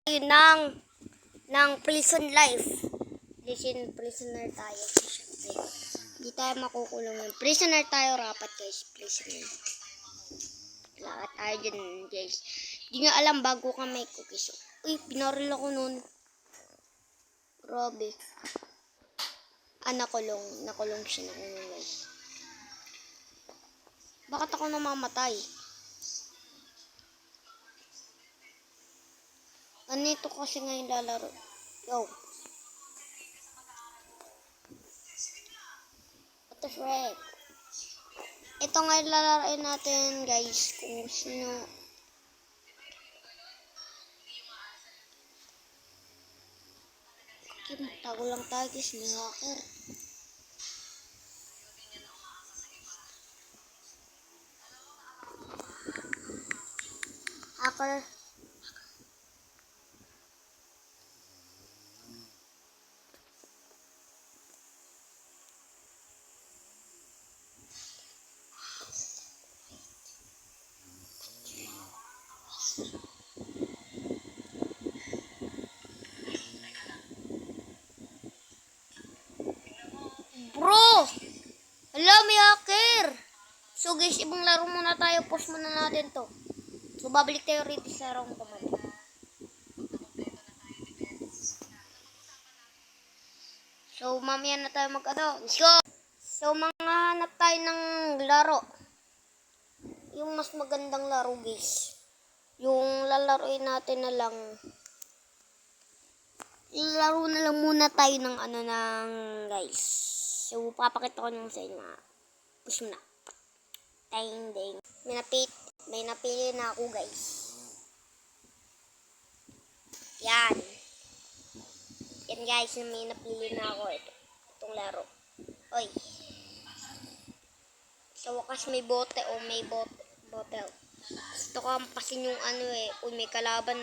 Yun ng prison life. Prisoner tayo. Siyempre. Hindi tayo makukulong. Prisoner tayo rapat guys. Prisoner. Lahat tayo dyan guys. Hindi nga alam bago ka may cookies. Uy, pinaril ako nun. Grabe. Nakulong siya guys. Bakit ako namamatay? Ganito kasi ngayon lalaro. Yo. What the frick? Ito ngayon lalaroin natin guys. Kung sino. Okay, magtago lang tayo guys. May hacker. Hacker. Bro! Hello, may hacker! So guys, ibang laro muna tayo. Post muna natin to. So babalik tayo rito sa round naman. So mamaya na tayo mag-ano. Let's go! So mga hanap tayo ng laro. Yung mas magandang laro guys. Yung lalaroin natin na lang. Laro na lang muna tayo ng ano ng guys. So papakita ko nung sa inyo. Push mo na. Ding. May napili na ako guys. Yan. Yan guys, may napili na ako. Itong laro. Oy. Sa wakas may bote o may bote. Gusto ko ampasin yung ano eh. Uy, may kalaban.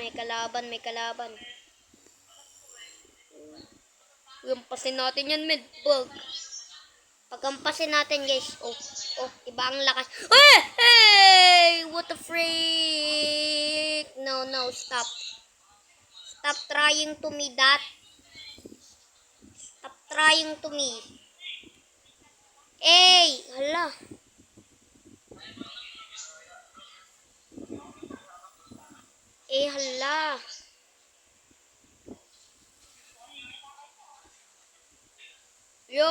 Ampasin natin yan, medbug. Pagampasin natin guys. Oh, iba ang lakas. Hey! What the freak? No, stop. Stop trying to me that. Stop trying to me. Hey! Hala. Hala. Yo,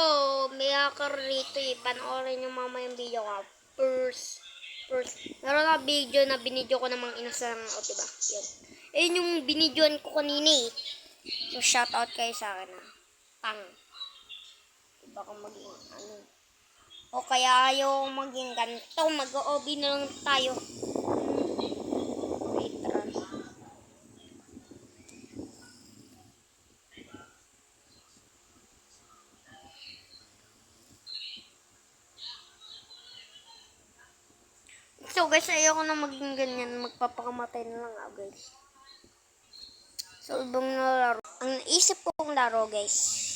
may hacker rito eh. Panoorin nyo mamaya yung video ko. First. Meron na video na binidyo ko namang inasang. O, diba? Yan. Ayun yung binidyoan ko kanina eh. So, shoutout kayo sa akin ah. Pang. Baka maging ano. O kaya ayaw maging ganito. Mag-OB na lang tayo. Wait, So guys, ayoko na maging ganyan. Magpapakamatay na lang ako guys. So ibang laro. Ang naisip kong laro guys.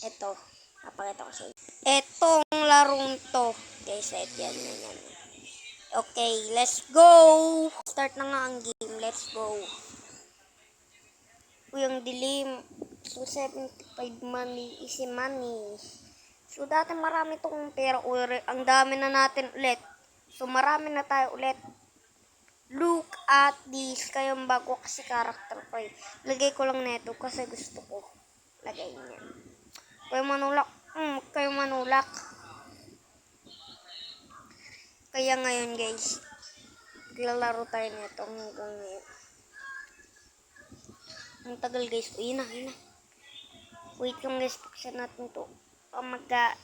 Ito. Napakita ko sa inyo. Etong larong to. Guys, yan. Okay, let's go! Start na nga ang game. Let's go. Uy, ang dilim. So 75 money, easy money. So dati marami tong pera. Ang dami na natin ulit. So, marami na tayo ulit. Look at this. Kayong bago kasi character ko eh. Lagay ko lang neto kasi gusto ko. Lagay niya. Kayo manulak. Kaya ngayon guys, lalaro tayo neto hanggang ngayon. Ang tagal guys. Uy, na. Wait lang guys. Paksan natin to.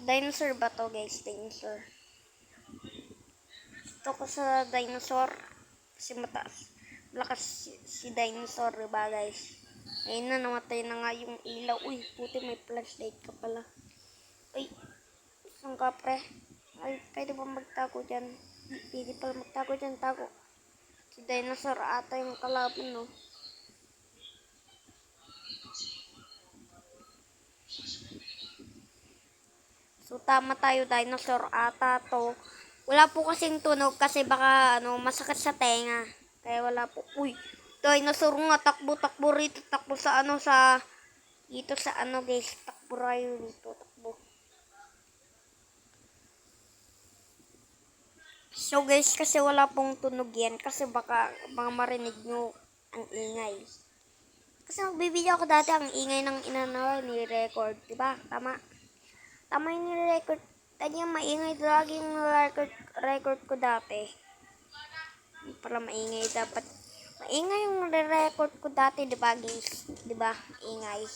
Dinosaur ba to guys? Dinosaur. Gusto ko sa dinosaur kasi mataas. Malakas si dinosaur, diba guys? Ayun na, namatay na nga yung ilaw. Uy, puti may flashlight ka pala. Uy, saan ka pre? Ay, pwede ba magtago dyan? Pwede pala magtago dyan, tago. Si dinosaur ata yung kalaban, no? So, tama tayo, dinosaur ata to. Wala po kasing tunog kasi baka masakit sa tenga. Kaya wala po. Uy, Dinosaur nga, takbo rito, takbo sa ano, sa, dito sa ano guys, takbo rayo dito, takbo. So guys, kasi wala pong tunog yan, kasi baka marinig nyo ang ingay. Kasi magbibideo ako dati, ang ingay ng inano, ni-record, diba? Tama yung ni-record. Tanya maingay lagi yung record ko dati. Para maingay dapat. Maingay yung record ko dati, diba guys? Diba? Ingay.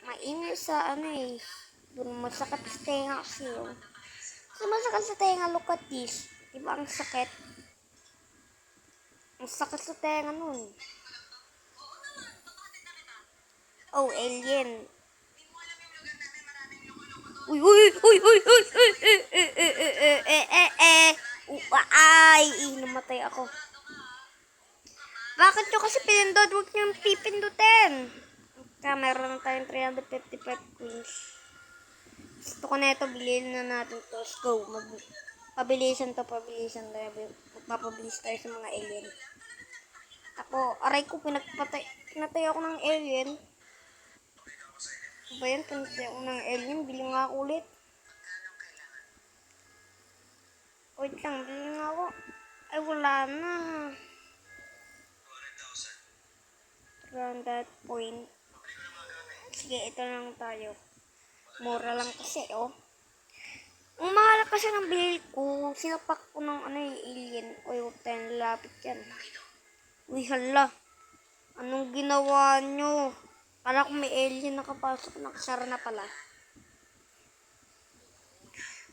Maingay sa ano eh. Doon masakit sa tenga kasi yun. Kasi masakit sa tenga, look at this. Diba ang sakit? Ang sakit sa tenga nun. Oh, alien. Uy, ay, namatay ako. Bakit nyo kasi pinindot? Huwag nyo pipindutin. Kaya meron na tayong 355 coins. Gusto ko na ito, bilhin na natin to. Let's go. Pabilisan tayo. Magpapabilis tayo sa mga alien. Ako, aray ko, pinatay ako ng alien. Ba yan? Pinatay ako ng alien. Bili nga ako ulit. Wait lang, bili nga ako. Ay, wala na. 300 point. Sige, ito lang tayo. Mura lang kasi, oh. Ang mahal kasi ng bill ko. Sinapak ko ng ano yung alien. Uy, huwag tayong lapit yan. Uy, hala. Anong ginawa nyo? Kala ko may alien nakapasok. Nakasara na pala.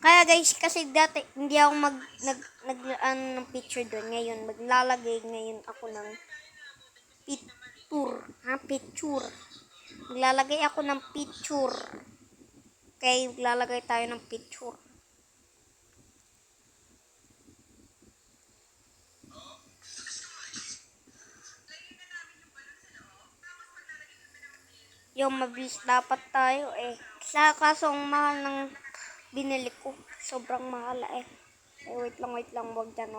Kaya guys, kasi dati hindi ako naglaan ng picture doon. Ngayon, maglalagay ngayon ako ng picture. Maglalagay ako ng picture. Okay, maglalagay tayo ng picture. Yung mabilis dapat tayo eh. Kaso ang mahal ng binili ko. Sobrang mahal eh. Wait lang. Wag yan.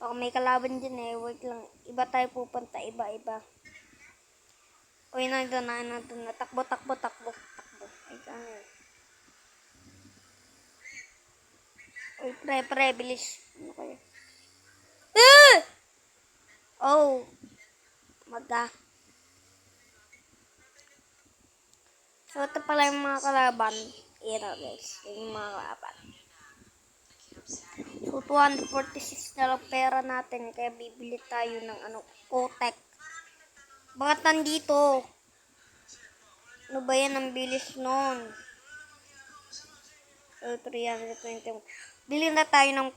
Baka may kalaban dyan eh. Wait lang. Iba tayo pupunta. Iba. Uy, nandun na. Takbo. Ay, ano yun? Uy, pre, bilis. Ano kayo? Oh. So, ito pala yung mga kalaban. Ayan guys. Yung mga kalaban. So, 246 na lang pera natin. Kaya bibili tayo ng Kotek. Bakit nandito? Ano ba yan? Ang bilis nun. So, 320. Bili na tayo ng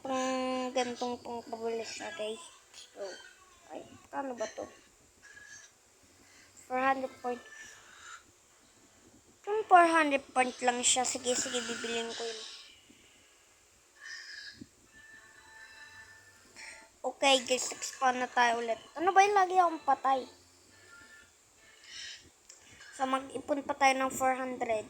gantong pabilis. Okay? So, ay, paano ba to? 400 point. Kung 400 point lang siya, sige, bibiliin ko yun. Okay guys, expand na tayo ulit. Ano ba yung lagi akong patay? So, mag-ipon pa tayo ng 400.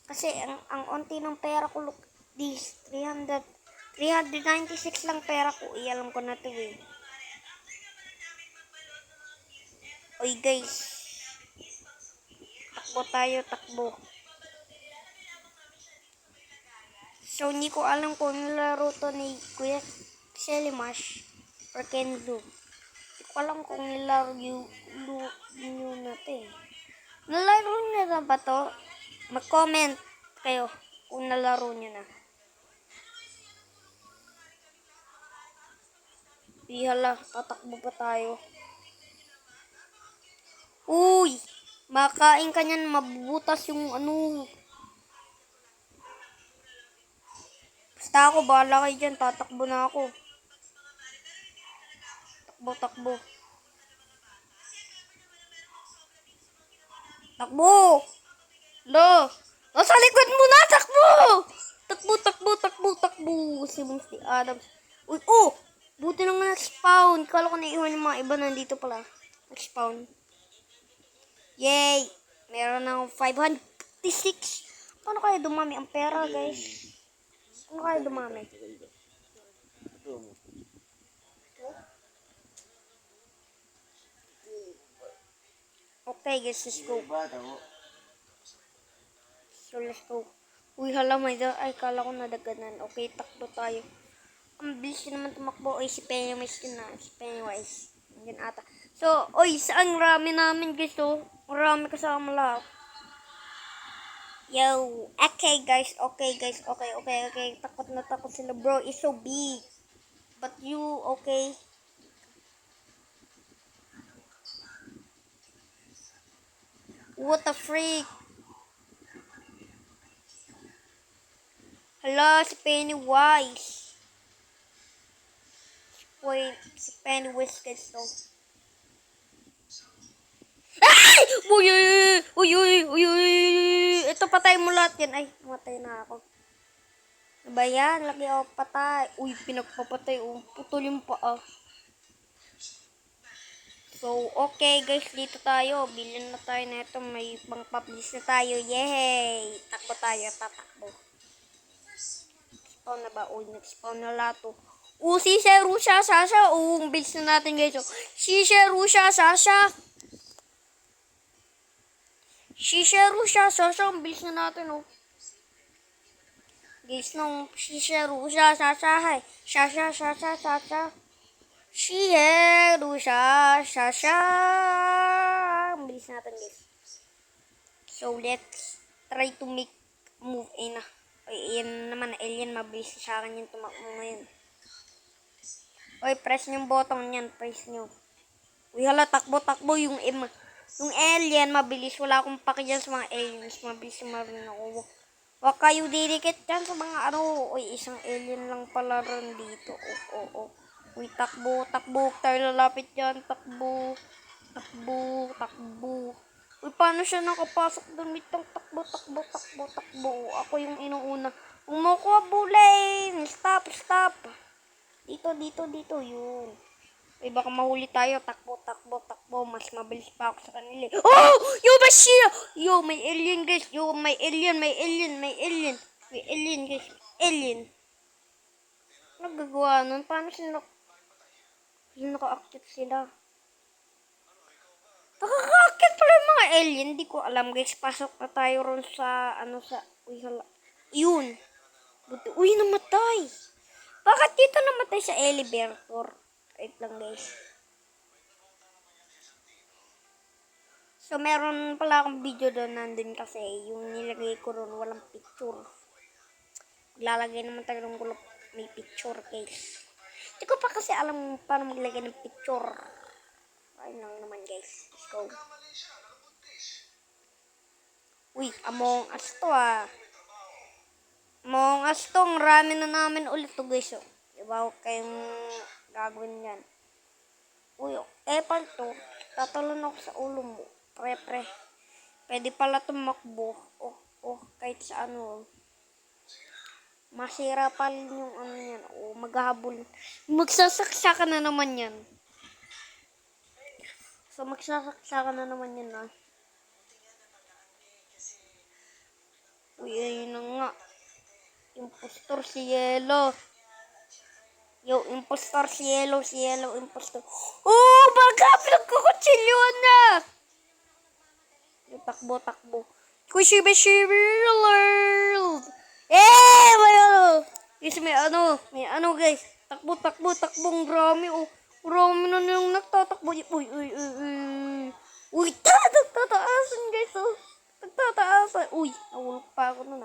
Kasi, ang onti ng pera ko, look, this, 396 lang pera ko. Alam ko na to eh. Oy guys. Takbo. So, hindi ko alam kung nilaro to ni Kuya Selimash or Kenzo. Hindi ko alam kung nilaro nyo na to eh. Nalaro nyo na ba to? Mag-comment kayo kung nalaro nyo na. Hala, tatakbo pa tayo. Uy! Makain ka niyan, mabubutas yung Basta ako, bahala kayo dyan. Tatakbo na ako. Takbo. Takbo! Lo! Nasa likod mo na! Takbo! Takbo! Si Adams. Uy, oh! Buti lang nag-spawn. Kala ko naiwan yung mga iba nandito pala. Nag-spawn. Yay! Meron akong 556. Paano kaya dumami ang pera, guys? Paano kaya dumami? Okay, guys, let's go. Iba daw. So, let's go. Uy, hala, ay, kala ko nadaganan. Okay, takbo tayo. Ang bilis naman tumakbo. Ay, si Pennywise yun na. Si Pennywise. Yan ata. So, oy, saan rami namin, guys, oh. Marami kasama lahat. Yo, okay, guys. Okay. Takot na takot sila, bro. It's so big. But you, okay? What the freak? Hala, si Pennywise. Wait, si Pennywise, guys, oh. Ay! Uy. Ito, patay mo lahat yan. Ay, matay na ako. Ano ba yan? Lagi ako patay. Uy, pinagpapatay. Putol yung paa. So, okay guys, dito tayo. Bilhin na tayo na ito. May pang-publish na tayo. Yay! Takbo tayo, tatakbo. Spawn na ba? Uy, nag-spawn na lahat. Si Serusha, Sasha. Ang bilis na natin guys. Si Serusha, Sasha. Si Serusha, Sasha. Ang bilis na natin, Guys, nung si Serusha, Sasha. Hay. Sasha. Sasha. Ang bilis natin, guys. So, let's try to make move. Ayan naman, alien. Mabilis sa akin yung tumakbo ngayon. Oy, press nyo yung button yan. Press nyo. Uy, hala, takbo yung yung alien. Mabilis. Wala akong pakiyan sa mga aliens. Mabilis yung marin ako. Wag kayo didikit dyan sa mga Uy, isang alien lang pala rin dito. Uy, takbo. Tayo lalapit dyan. Takbo. Uy, paano siya nakapasok doon? Mitang takbo. Ako yung inuuna. Huwag mo ko abulin. Stop. Dito. Yun. Uy, baka mahuli tayo. Takbo. Mas mabilis pa ako sa kanila. Oh! Yo, Bashir! Yo, may alien, guys. May alien, guys. Alien. Nagagawa nun? Paano sila naka-active sila? Nakaka-active pala yung mga alien. Hindi ko alam, guys. Pasok na tayo ron sa, uy, hala. Yun. Uy, namatay. Bakit dito namatay sa elevator? Wait lang, guys. So, meron pala akong video doon nandun kasi yung nilagay ko ron walang picture. Lalagay naman tayo ng gulap may picture, guys. Hindi ko pa kasi alam paano maglagay ng picture. Ayun lang naman, guys. Let's go. Uy, Among Us to, Among Us to, rami na namin ulit to, guys. Diba, huwag kayong gagawin yan. Uy, epal to. Tatalon ako sa ulo mo. Pre. Pwede pala tumakbo. Kahit sa masira pa rin yung yan. Maghahabol. Magsasaksa na naman yan. So, magsasaksa na naman yan, Uy, ayun na nga. Impostor si Yellow. Yo, impostor si Yellow, impostor. Baga, pinagkakutsilyon na! Yo, takbo. Kushiba. May guys. Takbo, takbong rami, Rami na yung nagtatakbo. Uy, tataasan, guys, Nagtataasan. Uy, nahulog pa ako nun,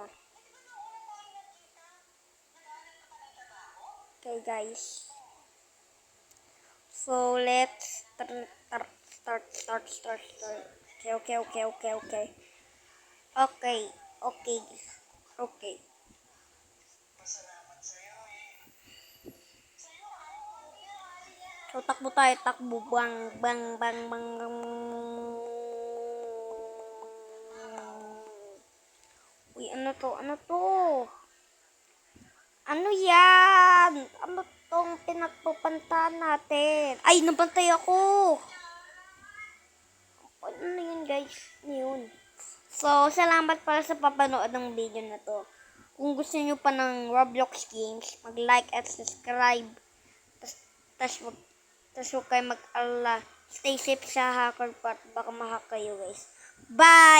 Okay, guys. So, let's start. Okay. So, takbo tayo. Bang. Uy, ano to? Ano yan? Ano tong pinagpupuntahan natin? Ay, nabantay ako. Ano yun, guys? Yun. So, salamat pala sa papanood ng video na to. Kung gusto nyo pa ng Roblox games, mag-like at subscribe. Tas huwag kayo mag-alala Stay safe sa hacker part. Baka ma-hack kayo guys. Bye!